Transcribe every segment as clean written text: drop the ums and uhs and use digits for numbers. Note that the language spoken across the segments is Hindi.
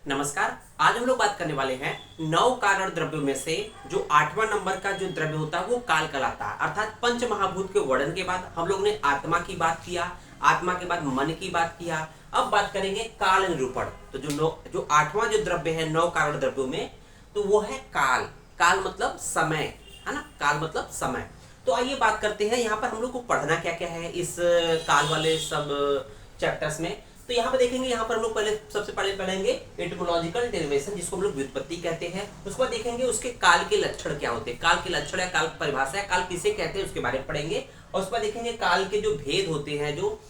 नमस्कार। आज हम लोग बात करने वाले हैं नौ कारण द्रव्यों में से जो आठवां नंबर का जो द्रव्य होता है वो काल कहलाता है। अर्थात पंच महाभूत के वर्णन के बाद हम लोग ने आत्मा की बात किया, आत्मा के बाद मन की बात किया। अब बात करेंगे काल निरूपण। तो जो आठवां जो द्रव्य है नौ कारण द्रव्यों में, तो वो है काल। काल मतलब समय, है ना। काल मतलब समय। तो आइए बात करते हैं यहाँ पर हम लोग को पढ़ना क्या क्या है इस काल वाले सब चैप्टर्स में। तो यहाँ पर देखेंगे, यहाँ पर हम लोग पहले सबसे पहले पढ़ेंगे एटिमोलॉजिकल डेरिवेशन, जिसको हम लोग व्युत्पत्ति कहते हैं। उसके बाद देखेंगे उसके काल के लक्षण क्या होते हैं, काल के लक्षण या काल परिभाषा या काल किसे कहते हैं उसके बारे में पढ़ेंगे। और उसके बाद देखेंगे काल के जो भेद होते हैं, जो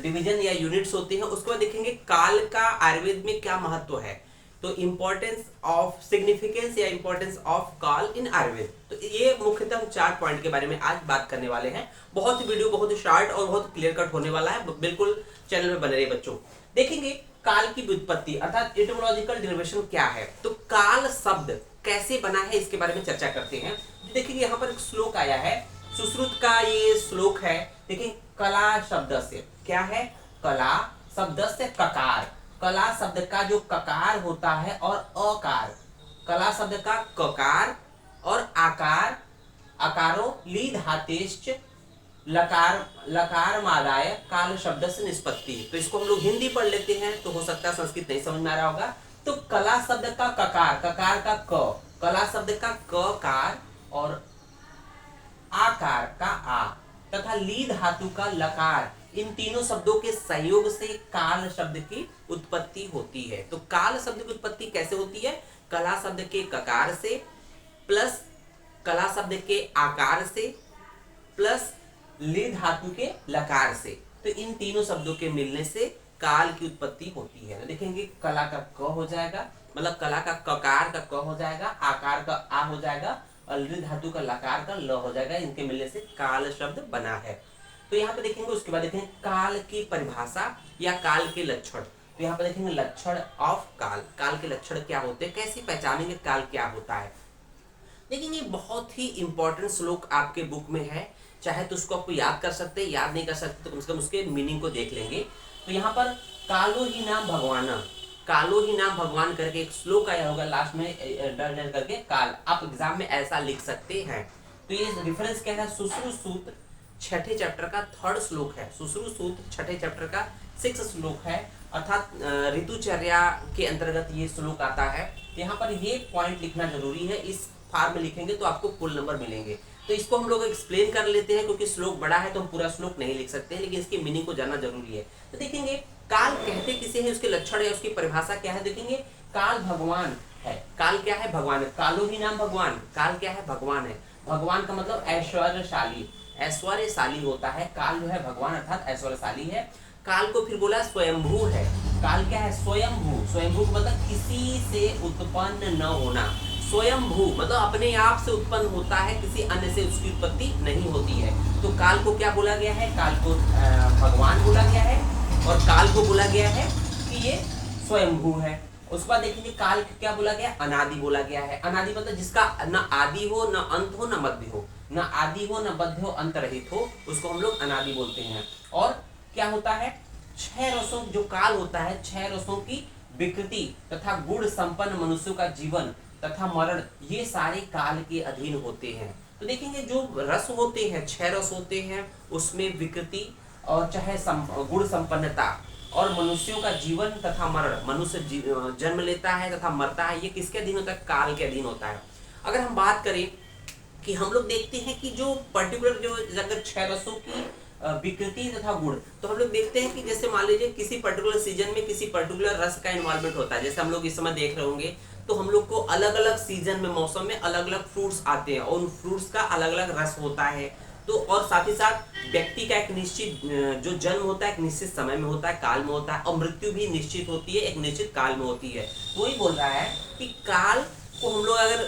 डिवीजन या यूनिट्स होते हैं। उसके बाद देखेंगे काल का आयुर्वेद में क्या महत्व है, तो इंपॉर्टेंस ऑफ सिग्निफिकेंस या इंपॉर्टेंस ऑफ काल इन आयुर्वेद। तो ये मुख्यतः हम 4 पॉइंट के बारे में आज बात करने वाले हैं। बहुत ही वीडियो बहुत ही शॉर्ट और बहुत क्लियर कट होने वाला है, बिल्कुल चैनल में बने रहिए बच्चों। देखेंगे काल की व्युत्पत्ति अर्थात एटिमोलॉजिकल डेरिवेशन क्या है, तो काल शब्द कैसे बना है इसके बारे में चर्चा करते हैं। देखिए यहाँ पर एक श्लोक आया है, सुश्रुत का ये श्लोक है। देखिए कला शब्द से क्या है, कला शब्द से ककार। कला शब्द का जो ककार होता है और अकार, कला शब्द का ककार और आकार, अकारो ली धातेश्च लकार लकार मादाय काल शब्द से निष्पत्ति। तो इसको हम लोग हिंदी पढ़ लेते हैं, तो हो सकता है संस्कृत नहीं समझ में आ रहा होगा। तो कला शब्द का ककार, ककार का क, कला शब्द का ककार और आकार का आ तथा ली धातु का लकार, इन तीनों शब्दों के सहयोग से काल शब्द की उत्पत्ति होती है। तो काल शब्द की उत्पत्ति कैसे होती है, कला शब्द के ककार से प्लस कला शब्द के आकार से प्लस ली धातु के लकार से। तो इन तीनों शब्दों के मिलने से काल की उत्पत्ति होती है। तो देखेंगे कला का क हो जाएगा, मतलब कला का ककार का क हो जाएगा, आकार का आ हो जाएगा और ली धातु का लकार का ल हो जाएगा। इनके मिलने से काल शब्द बना है। तो यहाँ पे देखेंगे, उसके बाद देखेंगे काल की परिभाषा या काल के लक्षण। तो यहाँ पे देखेंगे लक्षण ऑफ काल, काल के लक्षण क्या होते हैं, कैसे पहचानेंगे काल क्या होता है। देखेंगे बहुत ही इंपॉर्टेंट श्लोक आपके बुक में है, चाहे तो उसको आपको याद कर सकते हैं, याद नहीं कर सकते तो कम से कम उसके मीनिंग को देख लेंगे। तो यहाँ पर कालो ही नाम भगवान, कालो ही नाम भगवान करके एक श्लोक आया होगा लास्ट में डर डर करके काल, आप एग्जाम में ऐसा लिख सकते हैं। तो ये रेफरेंस क्या है, सुश्रुत छठे चैप्टर का 3rd श्लोक है। सुश्रुत छठे चैप्टर का 6th श्लोक है, अर्थात ऋतुचर्या के अंतर्गत ये श्लोक आता है। यहाँ पर ये पॉइंट लिखना जरूरी है, इस फार्म में लिखेंगे तो आपको फुल नंबर मिलेंगे। तो इसको हम लोग एक्सप्लेन कर लेते हैं, क्योंकि श्लोक बड़ा है तो हम पूरा श्लोक नहीं लिख सकते हैं, लेकिन इसके मीनिंग को जानना जरूरी है। तो देखेंगे काल कहते किसे हैं, उसके लक्षण या उसकी परिभाषा क्या है। देखेंगे काल भगवान है, काल क्या है, भगवान है। कालो ही नाम भगवान, काल क्या है, भगवान है। भगवान का मतलब ऐश्वर्यशाली, ऐश्वर्यशाली होता है। काल जो है भगवान अर्थात ऐश्वर्यशाली है। काल को फिर बोला स्वयंभू है। काल क्या है, स्वयंभू। स्वयंभू मतलब किसी से उत्पन्न न होना। स्वयंभू मतलब अपने आप से उत्पन्न होता है, किसी अन्य से उसकी उत्पत्ति नहीं होती है। तो काल को क्या बोला गया है, काल को भगवान बोला गया है और काल को बोला गया है कि ये स्वयंभू है। उसके बाद देखेंगे काल क्या बोला गया, अनादि बोला गया है। अनादि मतलब जिसका न आदि हो, न अंत हो, न मध्य हो, न आदि हो, न मध्य हो, अंत रहित हो, उसको हम लोग अनादि बोलते हैं। और क्या होता है, 6 रसों जो काल होता है, 6 रसों की विकृति तथा गुण संपन्न मनुष्यों का जीवन तथा मरण, ये सारे काल के अधीन होते हैं। तो देखेंगे जो रस होते हैं, 6 रस होते हैं, उसमें विकृति और चाहे गुण संपन्नता और मनुष्यों का जीवन तथा मरण, मनुष्य जन्म लेता है तथा मरता है, ये किसके अधीन होता है, काल के अधीन होता है। अगर हम बात करें कि हम लोग देखते हैं कि जो पर्टिकुलर जो अगर 6 रसों की विकृति तथा गुण, तो हम लोग देखते हैं कि जैसे मान लीजिए किसी पर्टिकुलर सीजन में किसी पर्टिकुलर रस का इन्वॉल्वमेंट होता है। जैसे हम लोग इस समय देख रहे होंगे तो हम लोग को अलग अलग सीजन में, मौसम में अलग अलग फ्रूट्स आते हैं और उन फ्रूट्स का अलग अलग रस होता है। तो और साथ ही साथ व्यक्ति का एक निश्चित जो जन्म होता है एक निश्चित समय में होता है, काल में होता है, और मृत्यु भी निश्चित होती है, एक निश्चित काल में होती है। वही बोल रहा है कि काल को हम लोग अगर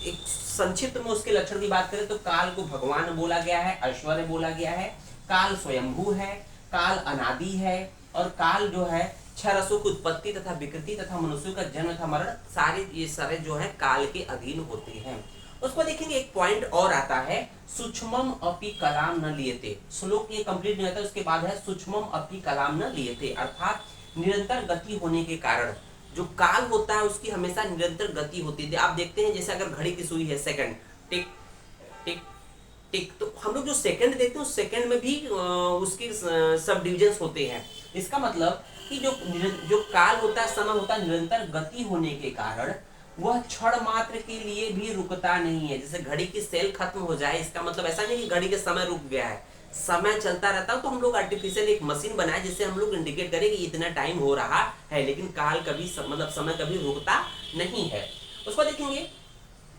एक संक्षिप्त में उसके लक्षण की बात करें तो काल को भगवान बोला गया है, ऐश्वर्य बोला गया है, काल स्वयंभू है, काल अनादि है, और काल जो है 6 रसों की उत्पत्ति तथा विकृति तथा मनुष्यों का जन्म तथा मरण, सारे ये सारे जो है काल के अधीन होते हैं। उसको देखेंगे एक पॉइंट और आता है, सूक्ष्मम अपि कलाम न लियते। श्लोक ये कंप्लीट नहीं होता, उसके बाद है सूक्ष्मम अपि कलाम न लियते, अर्थात निरंतर गति होने के कारण जो काल होता है उसकी हमेशा निरंतर गति होती है। आप देखते हैं जैसे अगर घड़ी की सुई है, सेकंड टिक टिक टिक, तो हम लोग जो सेकंड देखते हैं उस सेकंड में भी उसके सब डिविजन्स होते हैं। इसका मतलब कि जो जो काल होता है, समय होता है, निरंतर गति होने के कारण वह क्षण मात्र के लिए भी रुकता नहीं है। जैसे घड़ी की सेल खत्म हो जाए, इसका मतलब ऐसा नहीं कि घड़ी के समय रुक गया है, समय चलता रहता है। तो हम लोग आर्टिफिशियल एक मशीन बनाए जिससे हम लोग इंडिकेट करें कि इतना टाइम हो रहा है, लेकिन काल कभी मतलब समय कभी रुकता नहीं है। उसको देखेंगे,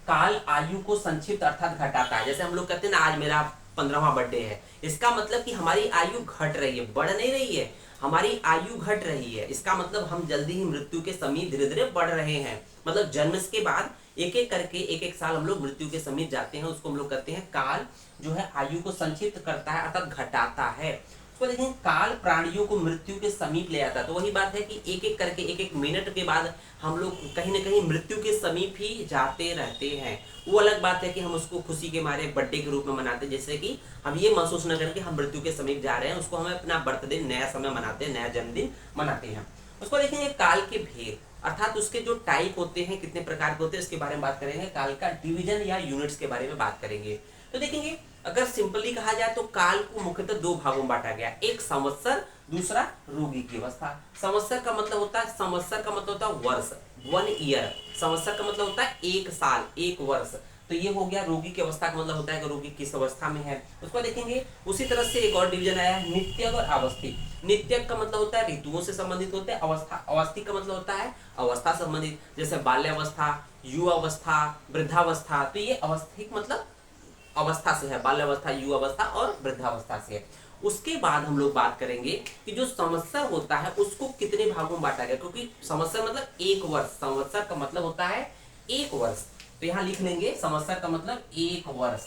काल आयु को संक्षिप्त अर्थात घटाता है। जैसे हम लोग कहते हैं ना, आज मेरा 15वां बर्थडे है, इसका मतलब कि हमारी आयु घट रही है, बढ़ नहीं रही है, हमारी आयु घट रही है। इसका मतलब हम जल्दी ही मृत्यु के समीप धीरे धीरे बढ़ रहे हैं। मतलब जन्म के बाद एक एक करके एक एक साल हम लोग मृत्यु के समीप जाते हैं, उसको हम लोग कहते हैं काल जो है आयु को संक्षिप्त करता है अर्थात घटाता है। उसको देखें, काल प्राणियों को मृत्यु के समीप ले आता है। तो वही बात है कि एक एक करके एक एक मिनट के बाद हम लोग कहीं ना कहीं मृत्यु के समीप ही जाते रहते हैं। वो अलग बात है कि हम उसको खुशी के मारे बर्थडे के रूप में मनाते हैं, जैसे कि हम ये महसूस न करके हम मृत्यु के समीप जा रहे हैं, उसको हमें अपना बर्थडे नया समय मनाते हैं, नया जन्मदिन मनाते हैं। उसको देखेंगे काल के भेद अर्थात उसके जो टाइप होते हैं, कितने प्रकार के होते हैं, इसके बारे में बात करेंगे। काल का डिवीजन या यूनिट्स के बारे में बात करेंगे। तो देखेंगे, अगर सिंपली कहा जाए तो काल को मुख्यतः दो भागों में बांटा गया, एक संवत्सर, दूसरा रोगी की अवस्था। संवत्सर का मतलब होता है, संवत्सर का मतलब होता है वर्ष, 1 ईयर। संवत्सर का मतलब होता है 1 साल, 1 वर्ष। तो ये हो गया। रोगी की अवस्था का मतलब होता है कि रोगी किस अवस्था में है, उसको देखेंगे। उसी तरह से एक और डिवीजन आया है, नित्यक और आवस्थिक। नित्यक का मतलब होता है ऋतुओं से संबंधित होते हैं, अवस्था अवस्थिक का मतलब होता है अवस्था संबंधित, जैसे बाल्यावस्था, युवावस्था, वृद्धावस्था। तो ये अवस्थिक मतलब अवस्था से है, बाल्यावस्था, युवावस्था और वृद्धावस्था से है। उसके बाद हम लोग बात करेंगे कि जो संवत्सर होता है उसको कितने भागों में बांटा गया, क्योंकि संवत्सर मतलब 1 वर्ष, संवत्सर का मतलब होता है 1 वर्ष। तो यहाँ लिख लेंगे संवत्सर का मतलब 1 वर्ष,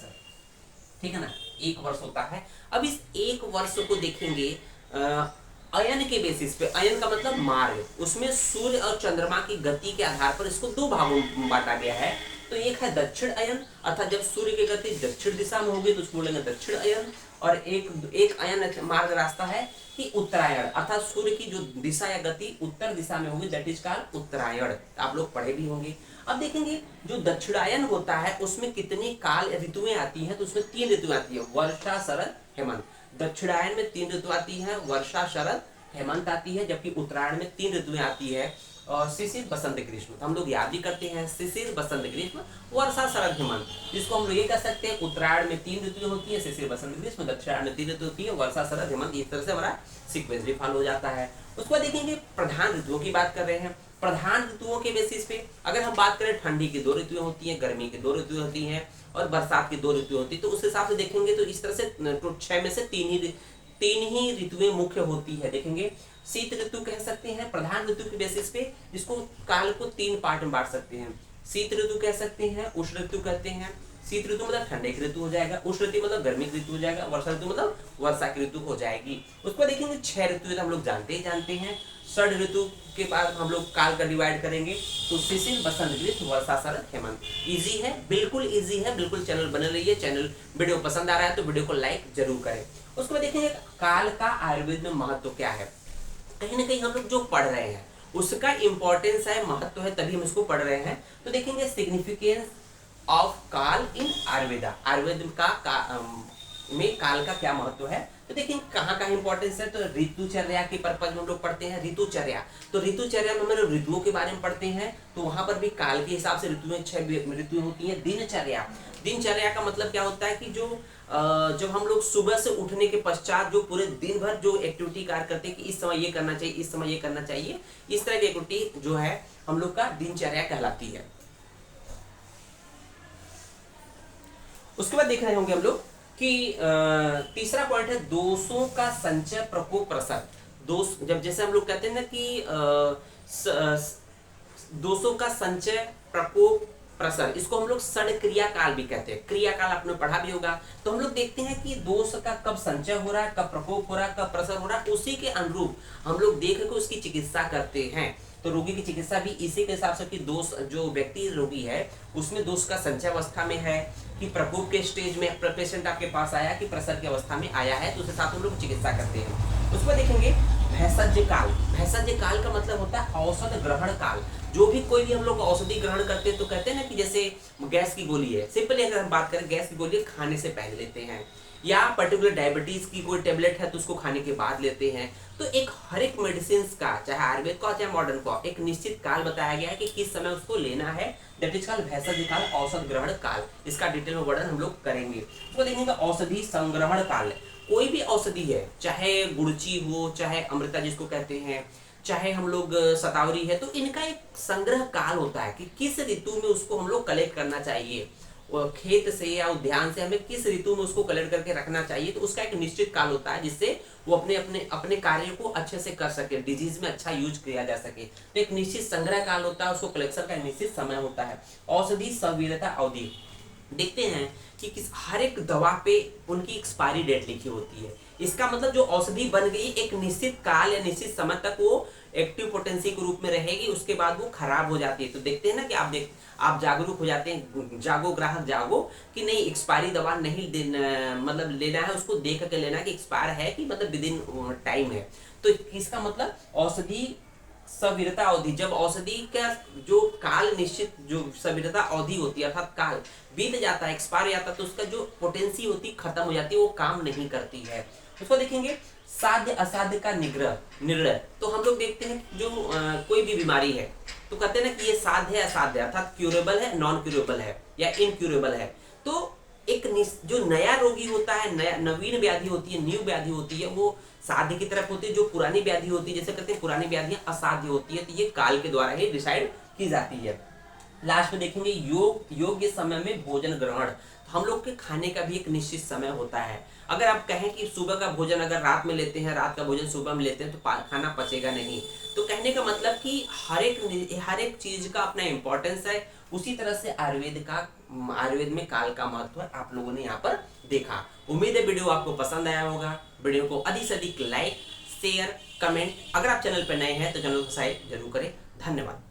ठीक है ना, 1 वर्ष होता है। अब इस 1 वर्ष को देखेंगे अयन के बेसिस पे। अयन का मतलब मार्ग, उसमें सूर्य और चंद्रमा की गति के आधार पर इसको 2 भागों में बांटा गया है। तो एक है दक्षिण अयन, अर्थात जब सूर्य की गति दक्षिण दिशा में होगी तो उसको बोलेंगे दक्षिण अयन। और एक अयन मार्ग रास्ता है कि उत्तरायण, अर्थात सूर्य की जो दिशा या गति उत्तर दिशा में होगी, दैट इज कॉल्ड उत्तरायण। आप लोग पढ़े भी होंगे। अब देखेंगे जो दक्षिणायन होता है उसमें कितनी काल ऋतुएं आती हैं, तो उसमें 3 ऋतुएं आती है, वर्षा, शरद, हेमंत। दक्षिणायन में 3 ऋतु आती है, वर्षा, शरद, हेमंत आती है, जबकि उत्तरायण में 3 ऋतुएं आती है, और शिशिर, बसंत, ग्रीष्म। तो हम लोग याद भी करते हैं, शिशिर, बसंत, ग्रीष्म, वर्षा, शरद, हेमंत। जिसको हम लोग ये कह सकते हैं, उत्तरायण में 3 ऋतुएं होती है, शिशिर, बसंत, ग्रीष्म। दक्षिणायन में 3 ऋतु होती है, वर्षा, शरद, हेमंत। इस तरह से हमारा सीक्वेंस भी फॉलो हो जाता है। उसके बाद देखेंगे प्रधान ऋतुओं की बात कर रहे हैं। प्रधान ऋतुओं के बेसिस पे अगर हम बात करें, ठंडी की 2 ऋतुएं होती हैं, गर्मी की 2 ऋतुएं होती हैं, और बरसात की 2 ऋतुएं होती है। तो उस हिसाब से देखेंगे तो इस तरह से 6 में से 3 ही ऋतुएं मुख्य होती है। देखेंगे शीत ऋतु कह सकते हैं प्रधान ऋतु के बेसिस पे, जिसको काल को 3 पार्ट में बांट सकते हैं। शीत ऋतु कह सकते हैं, उष्ण ऋतु कहते हैं। शीत ऋतु मतलब ठंडे की ऋतु हो जाएगा, उष्ण ऋतु मतलब गर्मी की ऋतु हो जाएगा, वर्षा ऋतु मतलब वर्षा की ऋतु हो जाएगी। उसको देखेंगे 6 ऋतु हम लोग जानते हैं। षड ऋतु के बाद हम लोग काल का डिवाइड करेंगे, तो शिशिर, बसंत, ग्रीष्म, वर्षा, शरद, हेमंत। इजी है, बिल्कुल इजी है, बिल्कुल चैनल बने रहिए। चैनल वीडियो पसंद आ रहा है तो वीडियो को लाइक जरूर करें। उसके बाद देखेंगे काल का आयुर्वेद में महत्व क्या है। कहीं ना कहीं हम लोग जो पढ़ रहे हैं उसका इंपॉर्टेंस है, महत्व है, तभी हम इसको पढ़ रहे हैं। तो देखेंगे सिग्निफिकेंस ऑफ काल इन आयुर्वेदा। आयुर्वेद में काल का क्या महत्व है, तो देखिए कहाँ का इंपॉर्टेंस है। तो ऋतुचर्या के पर्पज में हम लोग पढ़ते हैं ऋतुचर्या। तो ऋतुचर्या में हम लोग ऋतुओं के बारे में पढ़ते हैं, तो वहां पर भी काल के हिसाब से ऋतुएं 6 ऋतुएं होती हैं। दिनचर्या, दिनचर्या का मतलब क्या होता है कि जो जब हम लोग सुबह से उठने के पश्चात जो पूरे दिन भर जो एक्टिविटी कार्य करते हैं कि इस समय ये करना चाहिए, इस समय ये करना चाहिए, इस तरह की एक्टिविटी जो है हम लोग का दिनचर्या कहलाती है। उसके बाद देख रहे होंगे हम लोग कि तीसरा पॉइंट है दोषों का संचय, प्रकोप, प्रसार। दोष, जब जैसे हम लोग कहते हैं ना कि दोषों का संचय, प्रकोप, प्रसर, इसको हम लोग षड क्रिया काल भी कहते हैं। क्रिया काल आपने पढ़ा भी होगा। तो हम लोग देखते हैं कि दोष का कब संचय हो रहा है, कब प्रकोप हो रहा है, कब प्रसर हो रहा है, उसी के अनुरूप हम लोग देख के उसकी चिकित्सा करते हैं। तो रोगी की चिकित्सा भी इसी के हिसाब से कि दोष, जो व्यक्ति रोगी है उसमें दोष का संचय अवस्था में है कि प्रकोप के स्टेज में पेशेंट आपके पास आया कि प्रसर की अवस्था में आया है, तो उस हिसाब से हम लोग चिकित्सा करते हैं। उसमें देखेंगे भेषज काल। भेषज काल का मतलब होता है औषध ग्रहण काल। जो भी कोई भी हम लोग औषधि ग्रहण करते हैं तो कहते हैं ना कि जैसे गैस की गोली है, सिंपली अगर हम बात करें गैस की गोली खाने से पहले लेते हैं, या पर्टिकुलर डायबिटीज की कोई टेबलेट है तो उसको खाने के बाद लेते हैं। तो एक हर एक मेडिसिन का, चाहे आयुर्वेद का चाहे मॉडर्न का, एक निश्चित काल बताया गया है कि किस समय उसको लेना है। दैट इज कॉल्ड भेषज काल, औषध ग्रहण काल। इसका डिटेल में वर्णन हम लोग करेंगे। तो देखेंगे औषधि संग्रहण काल। कोई भी औषधि है, चाहे गुड़ची हो, चाहे अमृता जिसको कहते हैं, चाहे हम लोग शतावरी है, तो इनका एक संग्रह काल होता है कि किस ऋतु में उसको हम लोग कलेक्ट करना चाहिए। खेत से या उद्यान से हमें किस ऋतु में उसको कलेक्ट करके रखना चाहिए, तो उसका एक निश्चित काल होता है जिससे वो अपने अपने अपने कार्य को अच्छे से कर सके, डिजीज में अच्छा यूज किया जा सके। तो एक निश्चित संग्रह काल होता है, उसको कलेक्शन का एक निश्चित समय होता है। औषधि सवीरता अवधि। देखते हैं कि किस हर एक दवा पे उनकी एक्सपायरी डेट लिखी होती है। इसका मतलब जो औषधि बन गई एक निश्चित काल या निश्चित समय तक वो एक्टिव पोटेंसी के रूप में रहेगी, उसके बाद वो खराब हो जाती है। तो देखते हैं ना कि आप जागरूक हो जाते हैं, जागो ग्राहक जागो, कि नहीं एक्सपायरी दवा नहीं देना, मतलब लेना है उसको देख के लेना कि एक्सपायर है कि मतलब विद इन टाइम है। तो इसका मतलब औषधि सवीरता अवधि, जब औषधि का जो काल निश्चित, जो सवीरता अवधि होती है अर्थात काल बीत जाता है, एक्सपायर जाता है, तो उसका जो पोटेंसी होती है खत्म हो जाती है, वो काम नहीं करती है। उसको देखेंगे साध्य असाध्य का निग्रह निर्णय। तो हम लोग देखते हैं जो कोई भी बीमारी है तो कहते हैं ना कि ये साध्य है असाध्य, अर्थात क्यूरेबल है, नॉन क्यूरेबल है या इनक्यूरेबल है। तो एक जो नया रोगी होता है, नया नवीन व्याधि होती है, न्यू व्याधि होती है, वो साध्य की तरफ होती है। जो पुरानी व्याधि होती है, जैसे कहते हैं पुरानी व्याधियां असाध्य होती है, तो ये काल के द्वारा ही डिसाइड की जाती है। लास्ट में देखेंगे योग्य समय में भोजन ग्रहण। तो हम लोग के खाने का भी एक निश्चित समय होता है। अगर आप कहें कि सुबह का भोजन अगर रात में लेते हैं, रात का भोजन सुबह में लेते हैं, तो खाना पचेगा नहीं। तो कहने का मतलब कि हर एक चीज का अपना इंपॉर्टेंस है। उसी तरह से आयुर्वेद में काल का महत्व आप लोगों ने यहाँ पर देखा। उम्मीद है वीडियो आपको पसंद आया होगा। वीडियो को अधिक से अधिक लाइक, शेयर, कमेंट। अगर आप चैनल पर नए हैं तो चैनल को सब्सक्राइब जरूर करें। धन्यवाद।